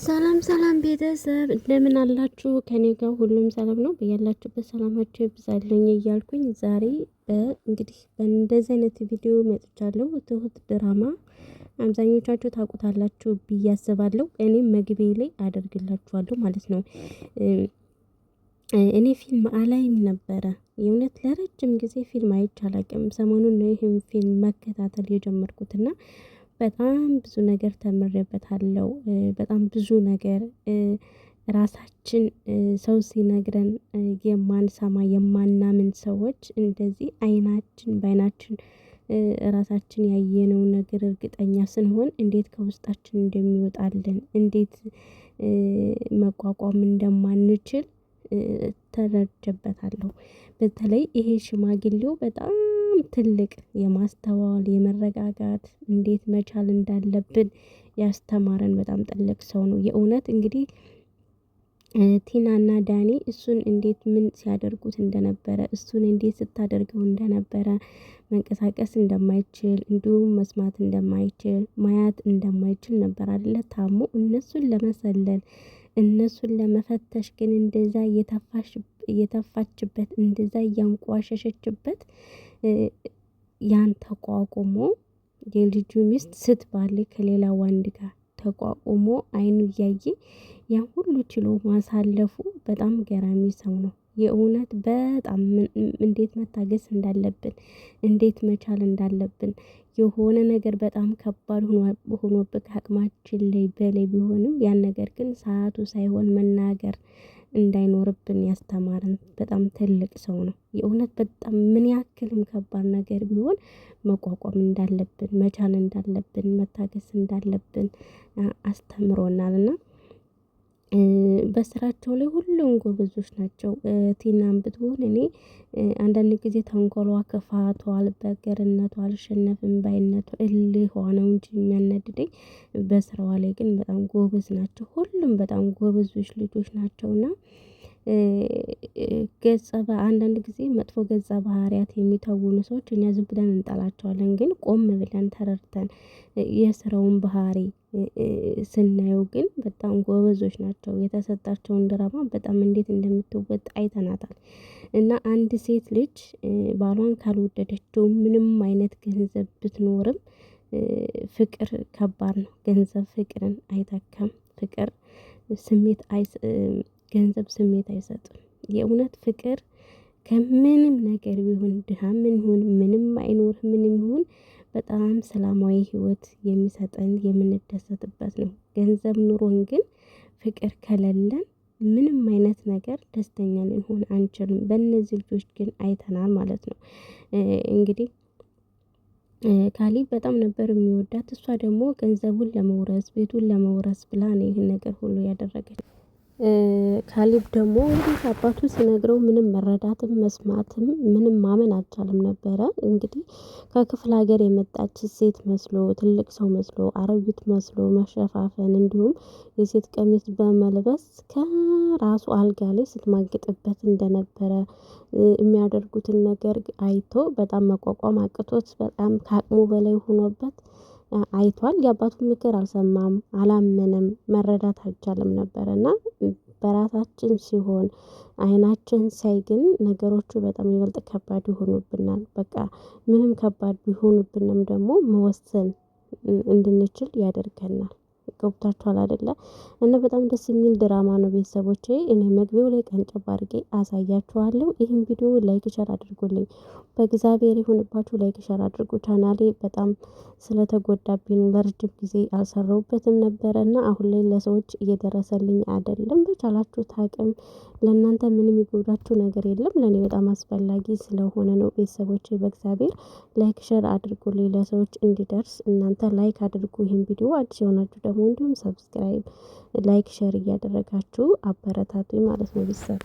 ሰላም ሰላም ቤተሰብ እንደምን አላችሁ? ከኔ ጋር ሁሉም ሰላም ነው። በያላችሁበት ሰላማችሁ ይብዛልኝ እያልኩኝ ዛሬ እንግዲህ በእንደዚህ አይነት ቪዲዮ መጥቻለሁ። ትሁት ድራማ አብዛኞቻችሁ ታውቁታላችሁ ብዬ አስባለሁ። እኔም መግቢያ ላይ አደርግላችኋለሁ ማለት ነው። እኔ ፊልም አላይም ነበረ የእውነት ለረጅም ጊዜ ፊልም አይቼ አላውቅም። ሰሞኑን ነው ይህን ፊልም መከታተል የጀመርኩትና በጣም ብዙ ነገር ተምሬበታለሁ። በጣም ብዙ ነገር ራሳችን ሰው ሲነግረን የማንሰማ የማናምን ሰዎች እንደዚህ አይናችን በአይናችን ራሳችን ያየነው ነገር እርግጠኛ ስንሆን እንዴት ከውስጣችን እንደሚወጣልን እንዴት መቋቋም እንደማንችል ተረድቼበታለሁ። በተለይ ይሄ ሽማግሌው በጣም ትልቅ የማስተዋል የመረጋጋት እንዴት መቻል እንዳለብን ያስተማረን በጣም ትልቅ ሰው ነው። የእውነት እንግዲህ ቲናና ዳኒ እሱን እንዴት ምን ሲያደርጉት እንደነበረ እሱን እንዴት ስታደርገው እንደነበረ መንቀሳቀስ እንደማይችል እንዲሁም መስማት እንደማይችል ማየት እንደማይችል ነበር አይደለ ታሞ እነሱን ለመሰለል እነሱን ለመፈተሽ ግን እንደዛ እየተፋችበት እንደዛ እያንቋሸሸችበት ያን ተቋቁሞ የልጁ ሚስት ስትባልግ ከሌላ ወንድ ጋር ተቋቁሞ አይኑ እያየ ያን ሁሉ ችሎ ማሳለፉ በጣም ገራሚ ሰው ነው። የእውነት በጣም እንዴት መታገስ እንዳለብን እንዴት መቻል እንዳለብን የሆነ ነገር በጣም ከባድ ሆኖብህ አቅማችን ላይ በላይ ቢሆንም ያን ነገር ግን ሰዓቱ ሳይሆን መናገር እንዳይኖርብን ያስተማረን በጣም ትልቅ ሰው ነው። የእውነት በጣም ምን ያክልም ከባድ ነገር ቢሆን መቋቋም እንዳለብን መቻል እንዳለብን መታገስ እንዳለብን አስተምሮናልና በስራቸው ላይ ሁሉም ጎበዞች ናቸው። ቲናም ብትሆን እኔ አንዳንድ ጊዜ ተንኮሏ ክፋቷ አልበገርነቷ አልሸነፍም ባይነቷ እልህዋ ነው እንጂ የሚያናድደኝ በስራዋ ላይ ግን በጣም ጎበዝ ናቸው። ሁሉም በጣም ጎበዞች ልጆች ናቸውና ገጸ አንዳንድ ጊዜ መጥፎ ገጸ ባህሪያት የሚተውኑ ሰዎች እኛ ዝም ብለን እንጠላቸዋለን። ግን ቆም ብለን ተረድተን የስራውን ባህሪ ስናየው ግን በጣም ጎበዞች ናቸው። የተሰጣቸውን ድራማ በጣም እንዴት እንደምትወጣ አይተናታል። እና አንድ ሴት ልጅ ባሏን ካልወደደችው ምንም አይነት ገንዘብ ብትኖርም ፍቅር ከባድ ነው። ገንዘብ ፍቅርን አይተካም። ፍቅር ስሜት ገንዘብ ስሜት አይሰጥም። የእውነት ፍቅር ከምንም ነገር ቢሆን ድሃም ይሁን ምንም አይኖር ምንም ይሁን በጣም ሰላማዊ ህይወት የሚሰጠን የምንደሰትበት ነው። ገንዘብ ኑሮን ግን ፍቅር ከሌለን ምንም አይነት ነገር ደስተኛ ልንሆን አንችልም። በእነዚህ ልጆች ግን አይተናል ማለት ነው። እንግዲህ ካሌብ በጣም ነበር የሚወዳት እሷ ደግሞ ገንዘቡን ለመውረስ ቤቱን ለመውረስ ብላ ነው ይሄን ነገር ሁሉ ያደረገች። ካሌብ ደግሞ እንግዲህ አባቱ ሲነግረው ምንም መረዳትም መስማትም ምንም ማመን አልቻለም ነበረ። እንግዲህ ከክፍለ ሀገር የመጣች ሴት መስሎ ትልቅ ሰው መስሎ አሮጊት መስሎ መሸፋፈን እንዲሁም የሴት ቀሚስ በመልበስ ከራሱ አልጋ ላይ ስትማግጥበት እንደነበረ የሚያደርጉትን ነገር አይቶ በጣም መቋቋም አቅቶት በጣም ከአቅሙ በላይ ሆኖበት አይቷል። የአባቱን ምክር አልሰማም አላመነም መረዳት አልቻለም ነበረና በራሳችን ሲሆን አይናችን ሳይ ግን ነገሮቹ በጣም ይበልጥ ከባድ ይሆኑብናል። በቃ ምንም ከባድ ቢሆኑብንም ደግሞ መወሰን እንድንችል ያደርገናል። ገብቷችኋል አይደለ? እና በጣም ደስ የሚል ድራማ ነው ቤተሰቦቼ። እኔ መግቢያው ላይ ቀንጨብ አድርጌ አሳያችኋለሁ። ይህን ቪዲዮ ላይክ ሸር አድርጉልኝ በእግዚአብሔር ይሁንባችሁ። ላይክ ሸር አድርጉ። ቻናሌ በጣም ስለተጎዳብኝ ለረጅም ጊዜ አልሰራሁበትም ነበረና አሁን ላይ ለሰዎች እየደረሰልኝ አይደለም። በቻላችሁት አቅም ለእናንተ ምንም የሚጎዳችሁ ነገር የለም። ለኔ በጣም አስፈላጊ ስለሆነ ነው። ቤተሰቦቼ በእግዚአብሔር ላይክ ሸር አድርጉልኝ ለሰዎች እንዲደርስ እናንተ ላይክ አድርጉ። ይህን ቪዲዮ አዲስ የሆናችሁ ደግሞ እንዲሁም ሰብስክራይብ ላይክ ሸር እያደረጋችሁ አበረታቱኝ ማለት ነው ቤተሰብ